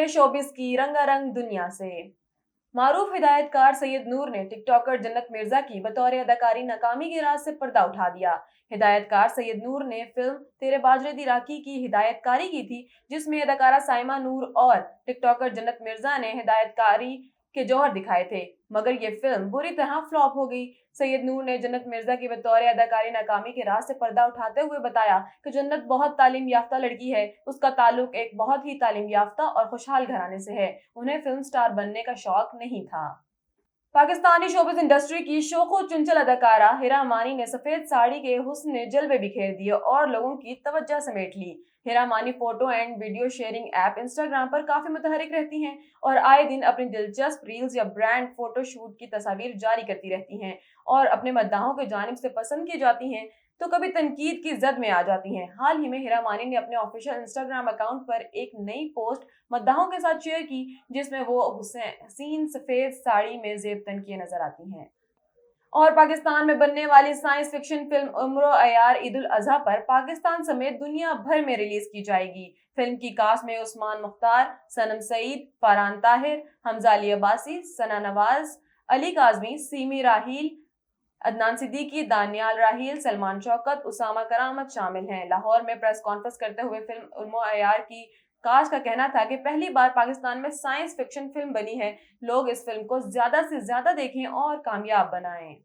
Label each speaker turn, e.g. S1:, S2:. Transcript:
S1: खबरें शोबिस की रंगारंग दुनिया से। मारूफ हिदायतकार सैयद नूर ने टिकटॉकर जन्नत मिर्जा की बतौर अदाकारी नाकामी के राज से पर्दा उठा दिया। हिदायतकार सैयद नूर ने फिल्म तेरे बाजरे दी राखी की हिदायतकारी की थी, जिसमें अदाकारा साइमा नूर और टिकटॉकर जन्नत मिर्जा ने हिदायतकारी के जौहर दिखाए थे, मगर ये फिल्म बुरी तरह फ्लॉप हो गई। सैयद नूर ने जन्नत मिर्जा की बतौर अदाकारी नाकामी के राज से पर्दा उठाते हुए बताया कि जन्नत बहुत तालीम याफ्ता लड़की है, उसका ताल्लुक एक बहुत ही तालीम याफ्ता और खुशहाल घराने से है, उन्हें फिल्म स्टार बनने का शौक नहीं था। पाकिस्तानी शोबिस इंडस्ट्री की शोखो चुंचल अदाकारा हिरा मानी ने सफेद साड़ी के हुस्न ने जलवे बिखेर दिए और लोगों की तवज्जो समेट ली। हिरा मानी photo and video sharing app Instagram पर काफी मुतहरिक रहती हैं और आए दिन अपनी दिलचस्प रील्स या ब्रांड फोटो शूट की तस्वीर जारी करती रहती हैं और अपने मद्दाहों की जानिब से पसंद की जाती हैं तो कभी तनकीद की जद में आ जाती हैं। हाल ही में हिरा मानी ने अपने ऑफिशियल इंस्टाग्राम अकाउंट पर एक नई पोस्ट मद्दाहों के साथ शेयर की, जिसमें वो हसीन सफेद साड़ी में जेबतन किए नजर आती हैं। और पाकिस्तान में बनने वाली साइंस फिक्शन फिल्म उम्र अयार ईद उल अजहा पर पाकिस्तान समेत दुनिया भर में रिलीज की जाएगी। फिल्म की कास्ट में उस्मान मुख्तार, सनम सईद, फरहान ताहिर, हमजा अली अब्बासी, सना नवाज, अली काजमी, सीमी राहील, अदनान सिद्दीकी, दानियाल राहील, सलमान शौकत, उसामा करामत शामिल हैं। लाहौर में प्रेस कॉन्फ्रेंस करते हुए फिल्म उम्र अयार की कास्ट का कहना था कि पहली बार पाकिस्तान में साइंस फिक्शन फिल्म बनी है, लोग इस फिल्म को ज्यादा से ज्यादा देखें और कामयाब बनाएं।